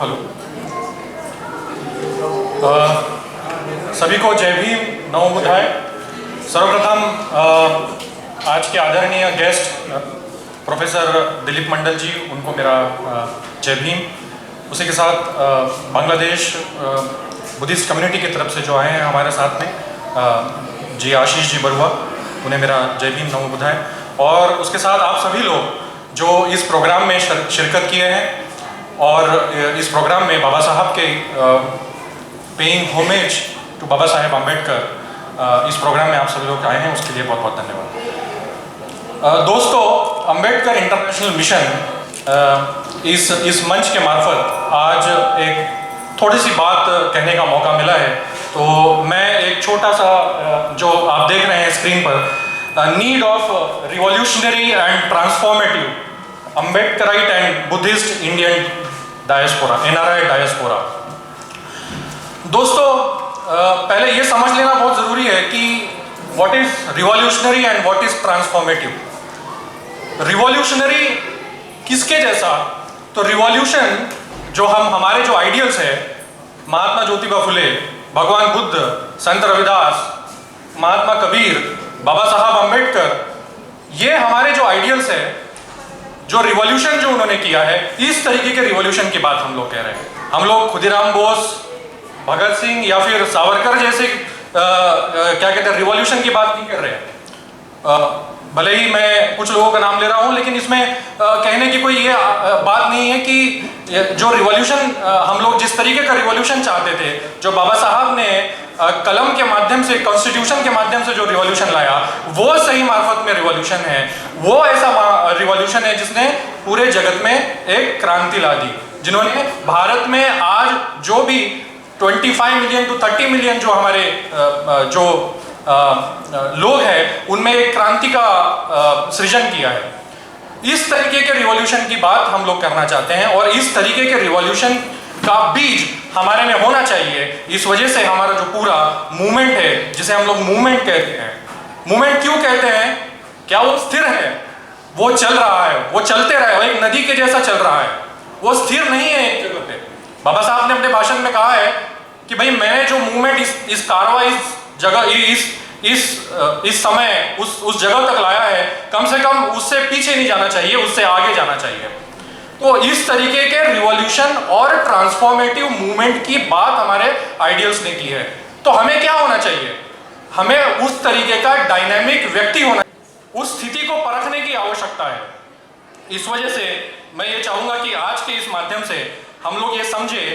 Hello, सभी को जय भीम, नमो बुद्धाय। सर्वप्रथम आज के आदरणीय गेस्ट प्रोफेसर दिलीप मंडल जी, उनको मेरा जय भीम। उसी के साथ बांग्लादेश बुद्धिस्ट कम्युनिटी की तरफ से जो आए हैं हमारे साथ में जी आशीष जी बरुआ, उन्हें मेरा जय भीम, नमो बुद्धाय। और उसके साथ आप सभी लोग जो इस प्रोग्राम में शिरकत किए हैं और इस प्रोग्राम में बाबा साहब के paying homage to Baba Saheb Ambedkar इस प्रोग्राम में आप सभी लोग आए हैं, उसके लिए बहुत बहुत धन्यवाद। दोस्तों, अम्बेडकर इंटरनेशनल मिशन इस मंच के मार्फत आज एक थोड़ी सी बात कहने का मौका मिला है। तो मैं एक छोटा सा जो आप देख रहे हैं स्क्रीन पर, need of revolutionary and transformative Ambedkarite and Buddhist Indian diaspora, NRI diaspora. दोस्तों, पहले ये समझ लेना बहुत ज़रूरी है कि what is revolutionary and what is transformative. Revolutionary किसके जैसा? तो रिवॉल्यूशन जो हमारे जो आइडियल्स है, महात्मा ज्योतिबा फुले, भगवान बुद्ध, संत रविदास, महात्मा कबीर, बाबा साहब अम्बेडकर, ये हमारे जो आइडियल्स है, जो रिवॉल्यूशन जो उन्होंने किया है, इस तरीके के रिवॉल्यूशन की बात हम लोग कह रहे हैं। हम लोग खुदीराम बोस, भगत सिंह या फिर सावरकर जैसे क्या कहते हैं रिवॉल्यूशन की बात नहीं कर रहे हैं। भले ही मैं कुछ लोगों का नाम ले रहा हूं, लेकिन इसमें कहने की कोई ये बात नहीं है कि जो रिवॉल्यूशन हम लोग जिस तरीके का रिवॉल्यूशन चाहते थे, जो बाबा साहब ने कलम के माध्यम से, कॉन्स्टिट्यूशन के माध्यम से जो रिवॉल्यूशन लाया, वो सही मार्फत में रिवॉल्यूशन है। वो ऐसा रिवॉल्यूशन है जिसने पूरे जगत में एक क्रांति ला दी, जिन्होंने भारत में आज जो भी 25 मिलियन टू 30 मिलियन जो हमारे जो लोग हैं, उनमें एक क्रांति का सृजन किया है। इस तरीके के रिवॉल्यूशन की बात हम लोग करना चाहते हैं और इस तरीके के रिवॉल्यूशन का बीज हमारे में होना चाहिए। इस वजह से हमारा जो पूरा मूवमेंट है, जिसे हम लोग मूवमेंट कहते हैं, मूवमेंट क्यों कहते हैं? क्या वो स्थिर है? वो चल रहा है, वो चलते रहे, वो एक नदी के जैसा चल रहा है, वो स्थिर नहीं है एक जगह पे। बाबा साहब ने अपने भाषण में कहा है कि भाई मैंने जो मूवमेंट इस कारवा, इस जगह, इस समय उस जगह तक लाया है, कम से कम उससे पीछे नहीं जाना चाहिए, उससे आगे जाना चाहिए। तो इस तरीके के रिवॉल्यूशन और ट्रांसफॉर्मेटिव मूवमेंट की बात हमारे आइडियल्स ने की है। तो हमें क्या होना चाहिए? हमें उस तरीके का डायनामिक व्यक्ति होना, उस स्थिति को परखने की आवश्यकता है। इस वजह से मैं ये चाहूंगा कि आज के इस माध्यम से हम लोग ये समझे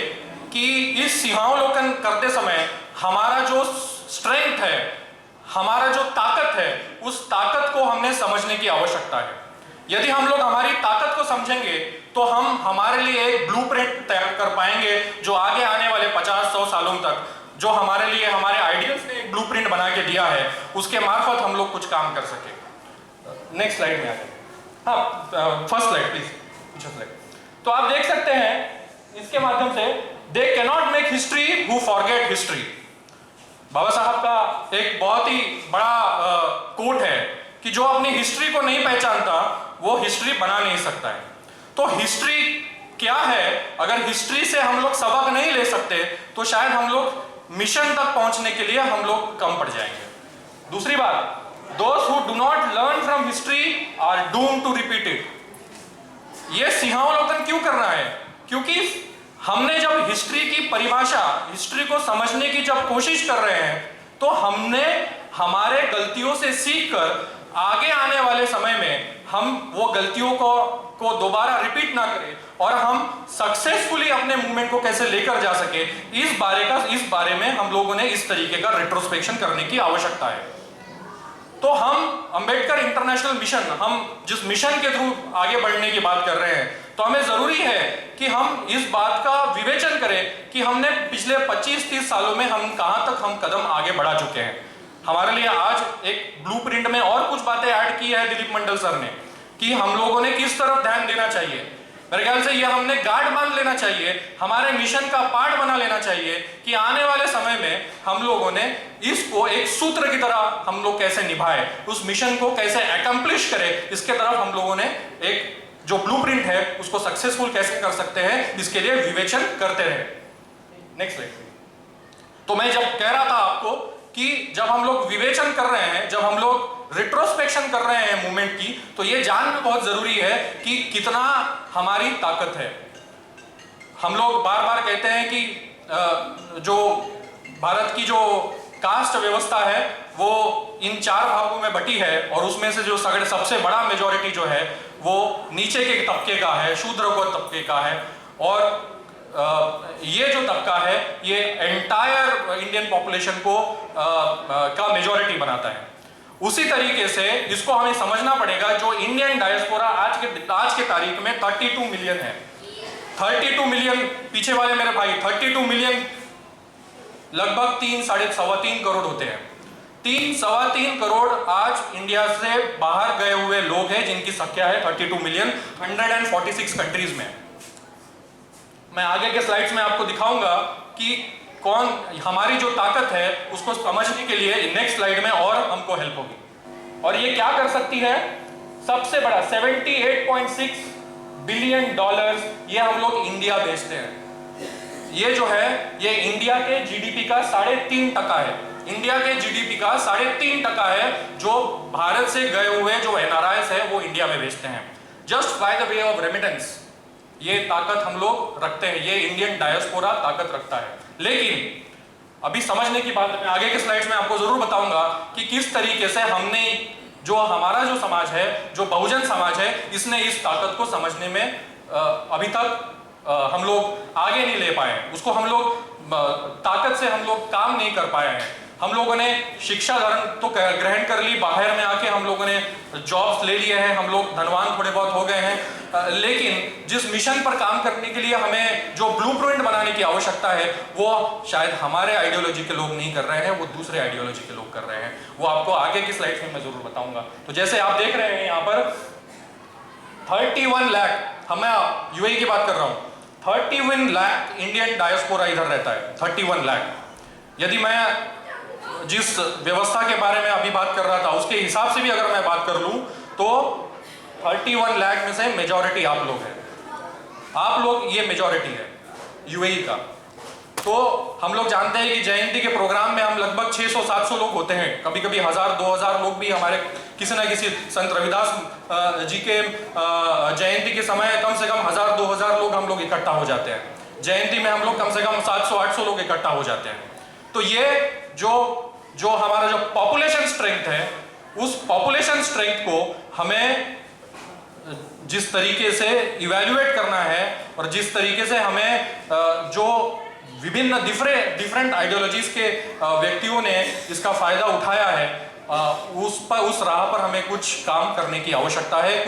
कि इस सिंहावलोकन करते समय हमारा जो स्ट्रेंथ है, हमारा जो ताकत है, उस ताकत को हमने समझने की आवश्यकता है। यदि हम लोग हमारी ताकत को समझेंगे तो हम हमारे लिए एक ब्लूप्रिंट तैयार कर पाएंगे, जो आगे आने वाले 50-100 सालों तक जो हमारे लिए हमारे आइडियल्स ने एक ब्लूप्रिंट बना के दिया है, उसके मार्फत हम लोग कुछ काम कर सके। नेक्स्ट स्लाइड में आते हैं। हाँ, फर्स्ट स्लाइड प्लीज, पीछे स्लाइड। तो आप देख सकते हैं इसके माध्यम से, they cannot make history who forget history. Baba Saheb का एक बहुत ही बड़ा कोट है कि जो अपनी हिस्ट्री को नहीं पहचानता वो हिस्ट्री बना नहीं सकता है। तो हिस्ट्री क्या है? अगर हिस्ट्री से हम लोग सबक नहीं ले सकते तो शायद हम लोग मिशन तक पहुंचने के लिए हम लोग कम पड़ जाएंगे। दूसरी बात, those who do not learn from history are doomed to repeat it। ये सिंहावलोकन क्यों करना है? क्योंकि हमने जब हिस्ट्री की परिभाषा, हिस्ट्री को समझने की जब कोशिश कर रहे हैं, तो हमने हमारे गलतियों से सीखकर आगे आने वाले समय में हम वो गलतियों को दोबारा रिपीट ना करें और हम सक्सेसफुली अपने मूवमेंट को कैसे लेकर जा सके, इस बारे में हम लोगों ने इस तरीके का रेट्रोस्पेक्शन करने की आवश्यकता है। तो हम अंबेडकर इंटरनेशनल मिशन, हम जिस मिशन के थ्रू आगे बढ़ने की बात कर रहे हैं, तो हमें जरूरी है कि हम इस बात का विवेचन करें कि हमने पिछले 25-30 सालों में हम कहां तक हम कदम आगे बढ़ा चुके हैं। हमारे लिए आज एक ब्लूप्रिंट में और कुछ बातें ऐड की है दिलीप मंडल सर ने कि हम लोगों ने किस तरफ ध्यान देना चाहिए। मेरे ख्याल से ये हमने गार्ड बांध लेना चाहिए, हमारे मिशन का पार्ट बना लेना चाहिए कि आने वाले समय में हम लोगों ने इसको एक सूत्र की तरह हम लोग कैसे निभाए, उस मिशन को कैसे एकम्प्लिश करें, इसके तरफ हम लोगों ने एक जो ब्लूप्रिंट है उसको सक्सेसफुल कैसे कर सकते हैं, इसके लिए विवेचन करते रहे। Next slide. तो मैं जब कह रहा था आपको कि जब हम लोग विवेचन कर रहे हैं, जब हम लोग रिट्रोस्पेक्शन कर रहे हैं मूवमेंट की, तो यह जानना बहुत जरूरी है कि कितना हमारी ताकत है। हम लोग बार बार कहते हैं कि जो भारत की जो कास्ट व्यवस्था है वो इन 4 भागों में बटी है, और उसमें से जो सबसे बड़ा मेजॉरिटी जो है वो नीचे के तबके का है, शूद्र को तबके का है, और ये जो तबका है ये एंटायर इंडियन पॉपुलेशन को का मेजॉरिटी बनाता है। उसी तरीके से इसको हमें समझना पड़ेगा, जो इंडियन डायस्पोरा आज के तारीख में 32 मिलियन है। 32 मिलियन, पीछे वाले मेरे भाई, 32 मिलियन लगभग 3-3.25 करोड़ होते हैं। 3-3.25 करोड़ आज इंडिया से बाहर गए हुए लोग हैं, जिनकी संख्या है 32 मिलियन 146 कंट्रीज में। मैं आगे के स्लाइड्स में आपको दिखाऊंगा कि कौन हमारी जो ताकत है उसको समझने के लिए नेक्स्ट स्लाइड में और हमको हेल्प होगी। और ये क्या कर सकती है, सबसे बड़ा 78.6 बिलियन डॉलर्स ये हम लोग इंडिया बेचते हैं। ये जो है ये इंडिया के जीडीपी का 3.5% है। इंडिया के जीडीपी का 3.5% है जो भारत से गए हुए जो एनआरआईज है वो इंडिया में बेचते हैं, just by the way of remittance. ये ताकत हम लोग रखते हैं, ये इंडियन डायस्पोरा ताकत रखता है। लेकिन अभी समझने की बात मैं आगे के स्लाइड्स में आपको जरूर बताऊंगा कि किस तरीके से हमने जो हमारा जो समाज है, जो बहुजन समाज है, इसने इस ताकत को समझने में अभी तक हम लोग आगे नहीं ले पाए, उसको हम लोग ताकत से हम लोग काम नहीं कर पाए हैं। हम लोगों ने शिक्षा तो ग्रहण कर ली, बाहर में आके हम लोगों ने जॉब्स ले लिए हैं, हम लोग धनवान थोड़े बहुत हो गए हैं, लेकिन जिस मिशन पर काम करने के लिए हमें जो ब्लूप्रिंट बनाने की आवश्यकता है वो शायद हमारे आइडियोलॉजी के लोग नहीं कर रहे हैं, वो दूसरे आइडियोलॉजी के लोग कर रहे हैं। वो आपको आगे की स्लाइड्स में मैं जरूर बताऊंगा। तो जैसे आप देख रहे हैं यहाँ पर 31 लाख, मैं यूएई की बात कर रहा हूँ, 31 लाख इंडियन डायस्पोरा इधर रहता है। 31 लाख। यदि मैं जिस व्यवस्था के बारे में अभी बात कर रहा था उसके हिसाब से भी अगर मैं बात कर लूं तो 31 लाख में से मेजॉरिटी आप लोग हैं। आप लोग ये मेजॉरिटी है यूएई का। तो हम लोग जानते हैं कि जयंती के प्रोग्राम में हम लगभग 600-700 लोग होते हैं, कभी कभी 1000-2000 लोग भी हमारे किसी ना किसी संत रविदास जी के जयंती के समय कम से कम 1000-2000 लोग हम लोग इकट्ठा हो जाते हैं। जयंती में हम लोग कम से कम 700-800 लोग इकट्ठा हो जाते हैं। तो ये जो हमारा जो पॉपुलेशन स्ट्रेंथ है, उस पॉपुलेशन स्ट्रेंथ को हमें जिस तरीके से इवैल्यूएट करना है और जिस तरीके से हमें जो विभिन्न डिफरेंट आइडियोलॉजीज के व्यक्तियों ने इसका फायदा उठाया है, उस राह पर हमें कुछ काम करने की आवश्यकता है,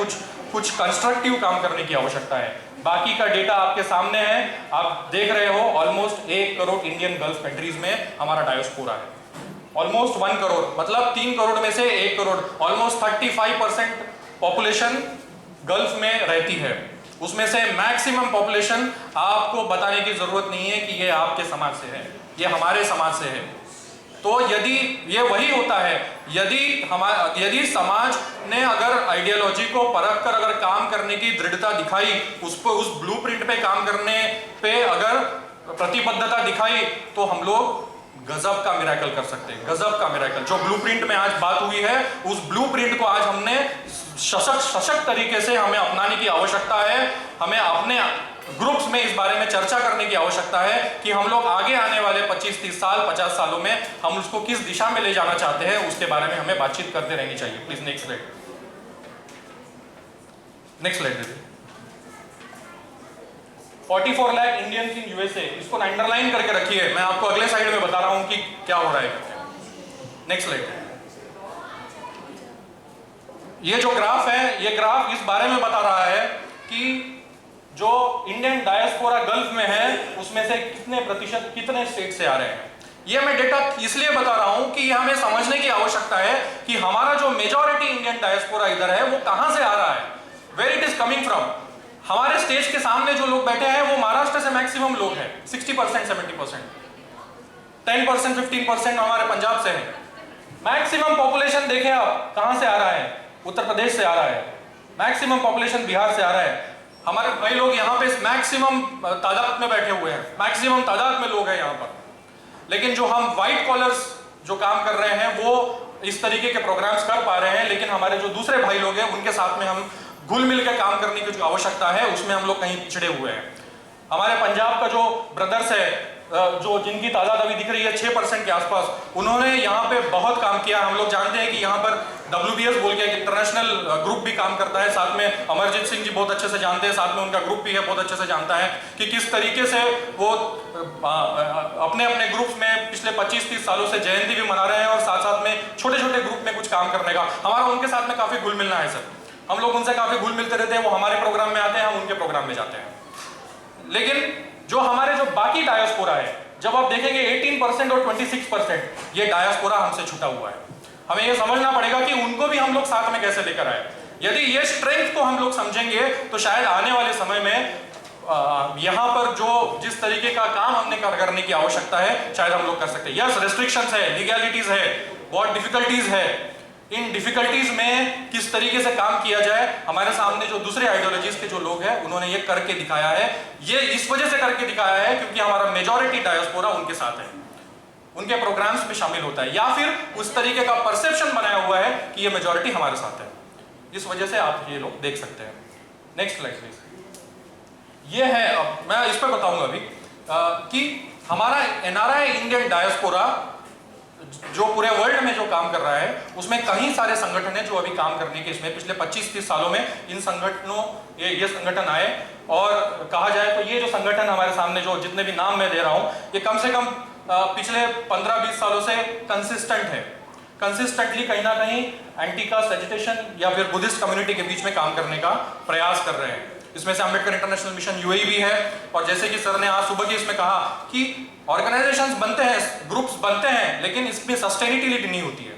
कुछ कंस्ट्रक्टिव काम करने की आवश्यकता है। बाकी का डेटा आपके सामने है, आप देख रहे हो almost 1 crore Indian gulf countries में हमारा डायस्पोरा है। ऑलमोस्ट 1 करोड़, मतलब 3 करोड़ में से 1 करोड़, ऑलमोस्ट 35% पॉपुलेशन गल्फ में रहती है। उसमें से मैक्सिमम पॉपुलेशन आपको बताने की जरूरत नहीं है कि ये आपके समाज से है, ये हमारे समाज से है। तो यदि ये वही होता है, यदि समाज ने अगर आइडियोलॉजी को परख कर अगर काम करने की दृढ़ता दिखाई, उस ब्लूप्रिंट पे काम करने पे अगर प्रतिबद्धता दिखाई, तो हम लोग गजब का मिरेकल कर सकते हैं, गजब का मिरेकल। जो ब्लूप्रिंट में आज बात हुई है, उस ब्लूप्रिंट को आज हमने सशक्त तरीके से हमें अपनाने की आवश्यकता है। हमें अपने ग्रुप्स में इस बारे में चर्चा करने की आवश्यकता है कि हम लोग आगे आने वाले 25-30 साल 50 सालों में हम उसको किस दिशा में ले जाना चाहते हैं, उसके बारे में हमें बातचीत करते रहनी चाहिए। Please next slide, next slide दीजिए। 44 लाख इंडियंस इन यूएसए, इसको अंडरलाइन करके रखिए, मैं आपको अगले साइड में बता रहा हूं कि क्या हो रहा है। Next slide. ये जो ग्राफ है, ये ग्राफ इस बारे में बता रहा है कि जो इंडियन डायस्पोरा गल्फ में है उसमें से कितने प्रतिशत कितने स्टेट से आ रहे हैं। ये मैं डेटा इसलिए बता रहा हूं कि हमें समझने की आवश्यकता है कि हमारा जो मेजॉरिटी इंडियन डायस्पोरा इधर है वो कहां से आ रहा है, where it is coming from. हमारे स्टेज के सामने जो लोग बैठे हैं वो महाराष्ट्र से मैक्सिमम लोग हैं, 60%, 70%, 10%, 15% हमारे पंजाब से है। मैक्सिमम पॉपुलेशन देखें आप कहां से आ रहा है, उत्तर प्रदेश से आ रहा है, मैक्सिमम पॉपुलेशन बिहार से आ रहा है। हमारे भाई लोग यहाँ पे मैक्सिमम तादाद में बैठे हुए हैं, मैक्सिमम तादाद में लोग हैं यहाँ पर। लेकिन जो हम व्हाइट कॉलर्स जो काम कर रहे हैं वो इस तरीके के प्रोग्राम्स कर पा रहे हैं, लेकिन हमारे जो दूसरे भाई लोग हैं उनके साथ में हम घुल मिल के काम करने की जो आवश्यकता है उसमें हम लोग कहीं पिछड़े हुए हैं। हमारे पंजाब का जो ब्रदर्स है, जो जिनकी तादाद अभी दिख रही है 6% के आसपास, उन्होंने यहाँ पे बहुत काम किया। हम लोग जानते हैं कि यहाँ पर WBS बोल के एक इंटरनेशनल ग्रुप भी काम करता है, साथ में अमरजीत सिंह जी बहुत अच्छे से जानते हैं, साथ में उनका ग्रुप भी है, बहुत अच्छे से जानता है कि किस तरीके से वो अपने अपने ग्रुप में पिछले 25-30 सालों से जयंती भी मना रहे हैं और साथ साथ में छोटे छोटे ग्रुप में कुछ काम करने का हमारा उनके साथ में काफी घुल मिलना है सर। हम लोग उनसे काफी घुल मिलते रहते हैं, वो हमारे प्रोग्राम में आते हैं, हम उनके प्रोग्राम में जाते हैं। लेकिन जो हमारे जो बाकी डायस्पोरा है, जब आप देखेंगे 18% और 26% ये डायस्पोरा हमसे छुटा हुआ है। हमें ये समझना पड़ेगा कि उनको भी हम लोग साथ में कैसे लेकर आए। यदि ये स्ट्रेंथ को हम लोग समझेंगे तो शायद आने वाले समय में यहाँ पर जो जिस तरीके का काम हमने करने की आवश्यकता है शायद हम लोग कर सकते हैं। यस, रेस्ट्रिक्शंस है, लीगैलिटीज है, बहुत डिफिकल्टीज है। इन डिफिकल्टीज में किस तरीके से काम किया जाए, हमारे सामने जो दूसरे आइडियोलॉजीज के जो लोग हैं उन्होंने ये करके दिखाया है। ये इस वजह से करके दिखाया है क्योंकि हमारा मेजॉरिटी डायस्पोरा उनके साथ है, उनके प्रोग्राम्स में शामिल होता है, या फिर उस तरीके का परसेप्शन बनाया हुआ है कि ये मेजॉरिटी हमारे साथ है। इस वजह से आप ये लोग देख सकते हैं। Next slide please. ये है, अब मैं इस पर बताऊंगा अभी कि हमारा NRI इंडियन डायस्पोरा जो पूरे वर्ल्ड में जो काम कर रहा है उसमें कई सारे संगठन हैं जो अभी काम करने के इसमें पिछले 25-30 सालों में इन संगठनों ये संगठन आए। और कहा जाए तो ये जो संगठन हमारे सामने जो जितने भी नाम मैं दे रहा हूं ये कम से कम पिछले 15-20 सालों से कंसिस्टेंट है, कंसिस्टेंटली कहीं ना कहीं एंटी कास्ट एजिटेशन या फिर बुद्धिस्ट कम्युनिटी के बीच में काम करने का प्रयास कर रहे हैं। इसमें से अम्बेडकर इंटरनेशनल मिशन UAE भी है। और जैसे कि सर ने आज सुबह की इसमें कहा कि ऑर्गेनाइजेशंस बनते हैं, ग्रुप्स बनते हैं, लेकिन इसमें सस्टेनेबिलिटी नहीं होती है।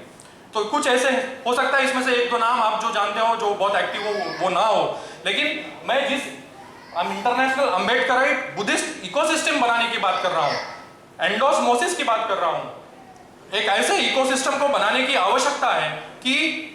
तो कुछ ऐसे हो सकता है इसमें से एक दो नाम आप जो जानते हो जो बहुत एक्टिव हो वो ना हो, लेकिन मैं जिस इंटरनेशनल अम्बेडकराइट बुद्धिस्ट इकोसिस्टम बनाने की बात कर रहा हूँ, एंडोस्मोसिस की बात कर रहा हूँ, एक ऐसे इकोसिस्टम को बनाने की आवश्यकता है कि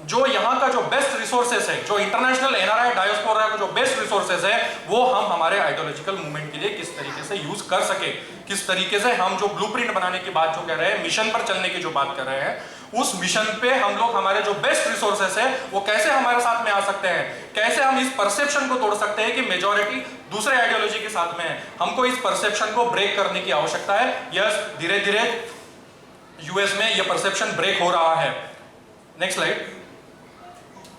जो यहाँ का जो बेस्ट रिसोर्सेस है, जो इंटरनेशनल NRI डायस्पोरा का जो बेस्ट रिसोर्सेस है वो हम हमारे आइडियोलॉजिकल मूवमेंट के लिए किस तरीके से यूज कर सके, किस तरीके से हम जो ब्लूप्रिंट बनाने की बात जो कह रहे हैं, मिशन पर चलने की जो बात कर रहे हैं, उस मिशन पे हम लोग हमारे जो बेस्ट रिसोर्सेस है वो कैसे हमारे साथ में आ सकते हैं, कैसे हम इस परसेप्शन को तोड़ सकते हैं कि मेजॉरिटी दूसरे आइडियोलॉजी के साथ में है। हमको इस परसेप्शन को ब्रेक करने की आवश्यकता है। यस, धीरे धीरे US में ये परसेप्शन ब्रेक हो रहा है। Next slide.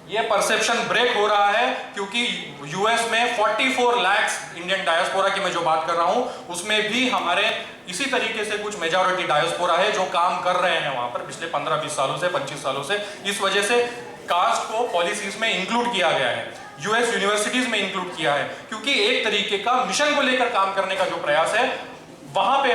ये परसेप्शन ब्रेक हो रहा है क्योंकि US में 44 लाख इंडियन डायस्पोरा की मैं जो बात कर रहा हूं उसमें भी हमारे इसी तरीके से कुछ मेजॉरिटी डायस्पोरा है जो काम कर रहे हैं वहां पर पिछले 15-20 सालों से, 25 सालों से। इस वजह से कास्ट को पॉलिसीज में इंक्लूड किया गया है, US यूनिवर्सिटीज में इंक्लूड किया है, क्योंकि एक तरीके का मिशन को लेकर काम करने का जो प्रयास है वहां पे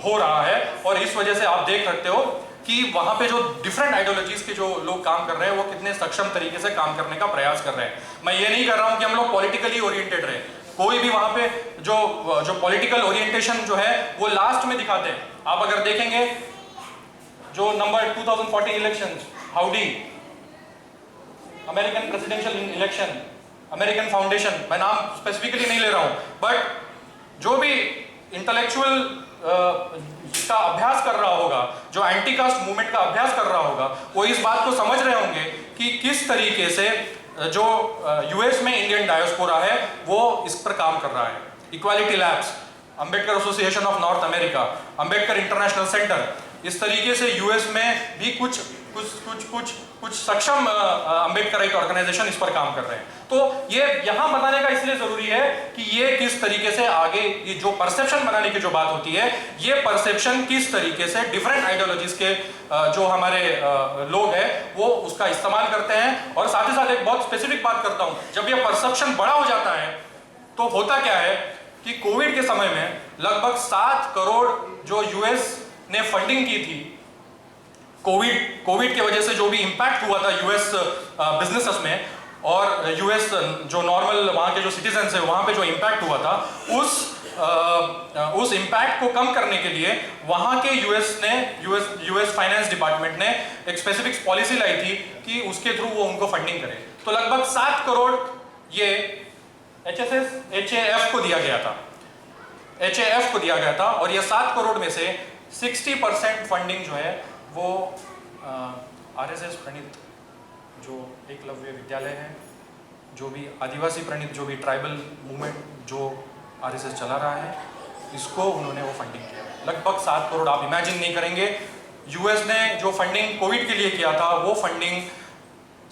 हो रहा है। और इस वजह से आप देख सकते हो कि वहां पे जो डिफरेंट आइडियोलॉजीज के जो लोग काम कर रहे हैं वो कितने सक्षम तरीके से काम करने का प्रयास कर रहे हैं। मैं ये नहीं कर रहा हूं कि हम लोग पॉलिटिकली ओरिएंटेड रहे, कोई भी वहां पे जो पॉलिटिकल ओरिएंटेशन जो है वो लास्ट में दिखाते हैं। आप अगर देखेंगे जो number 2014 elections, howdy, American presidential election, American foundation, मैं नाम स्पेसिफिकली नहीं ले रहा हूं, बट जो भी इंटेलेक्चुअल का अभ्यास कर रहा होगा, जो एंटी कास्ट मूवमेंट का अभ्यास कर रहा होगा, वो इस बात को समझ रहे होंगे कि किस तरीके से जो US में इंडियन डायस्पोरा है वो इस पर काम कर रहा है। Equality labs, Ambedkar association of north America, Ambedkar international centre, इस तरीके से US में भी कुछ सक्षम अम्बेडकराइट ऑर्गेनाइजेशन इस पर काम कर रहे हैं। तो ये यहां बताने का इसलिए जरूरी है कि ये किस तरीके से आगे ये जो परसेप्शन बनाने की जो बात होती है, ये परसेप्शन किस तरीके से डिफरेंट आइडियोलॉजीज के जो हमारे लोग हैं वो उसका इस्तेमाल करते हैं। और साथ ही साथ एक बहुत स्पेसिफिक बात करता हूं, जब ये परसेप्शन बड़ा हो जाता है तो होता क्या है कि कोविड के समय में लगभग 7 करोड़ जो US ने फंडिंग की थी, कोविड की वजह से जो भी इंपैक्ट हुआ था US बिजनेसेस में, और US जो नॉर्मल वहां के जो सिटीजन्स है वहां पे जो इंपैक्ट हुआ था, उस उस इम्पैक्ट को कम करने के लिए वहाँ के यूएस फाइनेंस डिपार्टमेंट ने एक स्पेसिफिक पॉलिसी लाई थी कि उसके थ्रू वो उनको फंडिंग करे। तो लगभग 7 करोड़ ये HAF को दिया गया था, HAF को दिया गया था, और ये 7 करोड़ में से 60% फंडिंग जो है वो RSS प्रणीत जो एकलव्य विद्यालय है, जो भी आदिवासी प्रणीत, जो भी ट्राइबल मूवमेंट जो RSS चला रहा है, इसको उन्होंने वो फंडिंग किया। लगभग 7 करोड़। आप इमेजिन नहीं करेंगे, यूएस ने जो फंडिंग कोविड के लिए किया था वो फंडिंग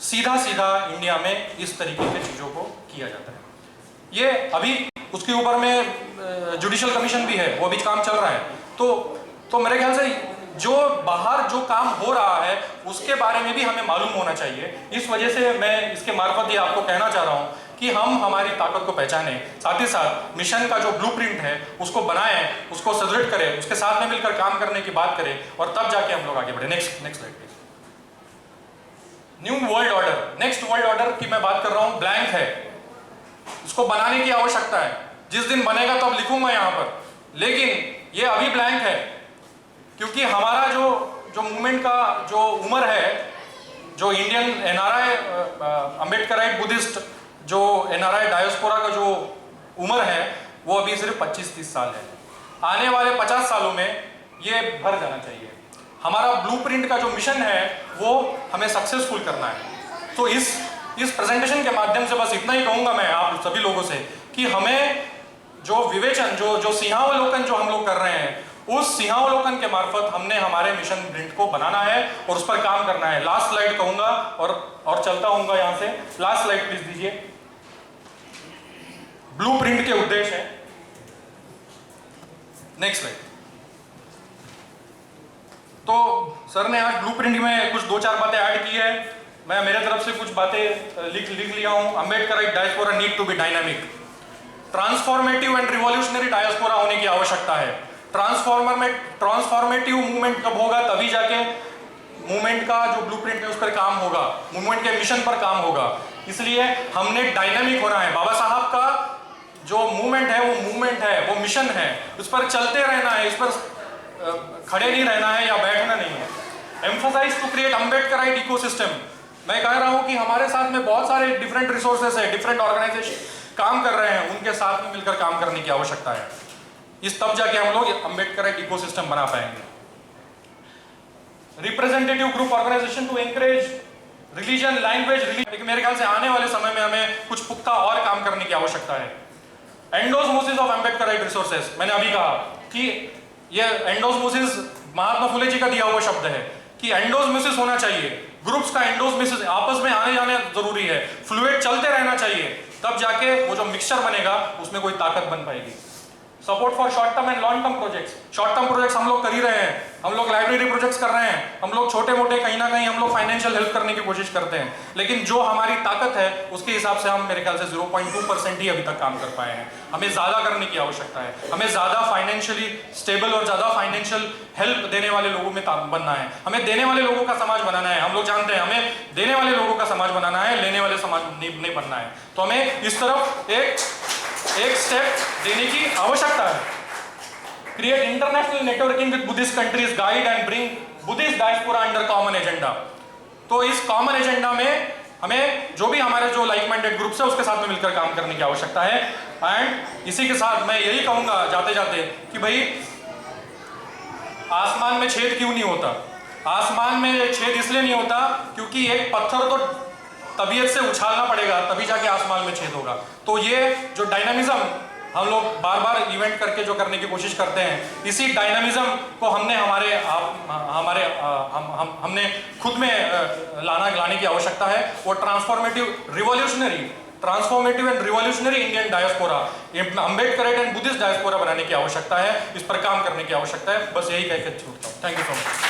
सीधा सीधा इंडिया में इस तरीके की चीज़ों को किया जाता है। ये अभी उसके ऊपर में जुडिशियल कमीशन भी है, वो अभी काम चल रहा है। तो मेरे ख्याल से जो बाहर जो काम हो रहा है उसके बारे में भी हमें मालूम होना चाहिए। इस वजह से मैं इसके मार्फत ये आपको कहना चाह रहा हूँ कि हम हमारी ताकत को पहचानें, साथ ही साथ मिशन का जो ब्लूप्रिंट है उसको बनाएं, उसको सुदृढ़ करें, उसके साथ में मिलकर काम करने की बात करें, और तब जाके हम लोग आगे बढ़े। Next slide please. New world order, next world order की मैं बात कर रहा हूँ, ब्लैंक है, इसको बनाने की आवश्यकता है। जिस दिन बनेगा तब लिखूंगा यहाँ पर, लेकिन ये अभी ब्लैंक है क्योंकि हमारा जो मूवमेंट का जो उम्र है, जो इंडियन NRI अम्बेडकराइट बुद्धिस्ट जो NRI डायस्पोरा का जो उम्र है वो अभी सिर्फ 25-30 साल है। आने वाले 50 सालों में ये भर जाना चाहिए। हमारा ब्लूप्रिंट का जो मिशन है वो हमें सक्सेसफुल करना है। तो इस प्रेजेंटेशन के माध्यम से बस इतना ही कहूंगा मैं आप सभी लोगों से कि हमें जो विवेचन, जो सिंहावलोकन जो हम लोग कर रहे हैं, उस सिंहावलोकन के मार्फत हमने हमारे मिशन प्रिंट को बनाना है और उस पर काम करना है। लास्ट स्लाइड कहूंगा और चलता हूंगा यहां से। लास्ट स्लाइड प्लीज दीजिए। ब्लूप्रिंट के उद्देश्य है, नेक्स्ट स्लाइड। तो सर ने आज ब्लूप्रिंट में कुछ 2-4 बातें ऐड की है, मैं मेरे तरफ से कुछ बातें लिख लिया हूं। Ambedkarite diaspora need to be dynamic, transformative and revolutionary diaspora होने की आवश्यकता है। ट्रांसफॉर्मेटिव मूवमेंट कब होगा, तभी जाके मूवमेंट का जो ब्लूप्रिंट है उस पर काम होगा, मूवमेंट के मिशन पर काम होगा। इसलिए हमने डायनामिक होना है। बाबा साहब का जो मूवमेंट है वो मूवमेंट है, वो मिशन है, उस पर चलते रहना है, इस पर खड़े नहीं रहना है या बैठना नहीं है। Emphasize to create Ambedkarite ecosystem, मैं कह रहा हूं कि हमारे साथ में बहुत सारे डिफरेंट रिसोर्सेस है, डिफरेंट ऑर्गेनाइजेशन काम कर रहे हैं, उनके साथ में मिलकर काम करने की आवश्यकता है। इस तब जाके हम लोग अम्बेडकराइट इकोसिस्टम बना पाएंगे। Representative group organization to encourage religion, language, मेरे ख्याल से आने वाले समय में हमें कुछ पुख्ता और काम करने की आवश्यकता है। एंडोस्मोसिस ऑफ अम्बेडकराइट रिसोर्सेस, मैंने अभी कहा कि ये एंडोस्मोसिस महात्मा फुले जी का दिया हुआ शब्द है कि एंडोस्मोसिस होना चाहिए, ग्रुप्स का एंडोस्मोसिस, आपस में आने जाने जरूरी है, फ्लूइड चलते रहना चाहिए, तब जाके वो जो मिक्सचर बनेगा उसमें कोई ताकत बन पाएगी। Support for short term and long term projects, short term projects हम लोग कर ही रहे हैं, हम लोग लाइब्रेरी प्रोजेक्ट्स कर रहे हैं, हम लोग छोटे मोटे कहीं ना कहीं हम लोग फाइनेंशियल हेल्प करने की कोशिश करते हैं, लेकिन जो हमारी ताकत है उसके हिसाब से हम मेरे ख्याल से 0.2% ही अभी तक काम कर पाए हैं। हमें ज्यादा करने की आवश्यकता है, हमें ज्यादा फाइनेंशियली स्टेबल और ज्यादा फाइनेंशियल हेल्प देने वाले लोगों में बनना है, हमें देने वाले लोगों का समाज बनाना है। हम लोग जानते हैं हमें देने वाले लोगों का समाज बनाना है, लेने वाले समाज नहीं बनना है। तो हमें इस तरफ एक स्टेप देने की आवश्यकता है। Create international networking with Buddhist countries, guide and bring Buddhist diaspora under common agenda। तो इस कॉमन एजेंडा में हमें जो भी हमारे जो लाइक माइंडेड ग्रुप्स है उसके साथ में मिलकर काम करने की आवश्यकता है। एंड इसी के साथ मैं यही कहूंगा जाते जाते कि भाई आसमान में छेद क्यों नहीं होता? आसमान में छेद इसलिए नहीं होता क्योंकि एक पत्थर तो तबीयत से उछालना पड़ेगा, तभी जाके आसमान में छेद होगा। तो ये जो डायनामिज्म हम लोग बार बार इवेंट करके जो करने की कोशिश करते हैं, इसी डायनामिज्म को हमने हमने खुद में लाने की आवश्यकता है। वो transformative and revolutionary Indian diaspora, Ambedkarite and Buddhist diaspora बनाने की आवश्यकता है। इस पर काम करने की आवश्यकता है। बस यही कहकर छोड़ता हूँ। Thank you so much.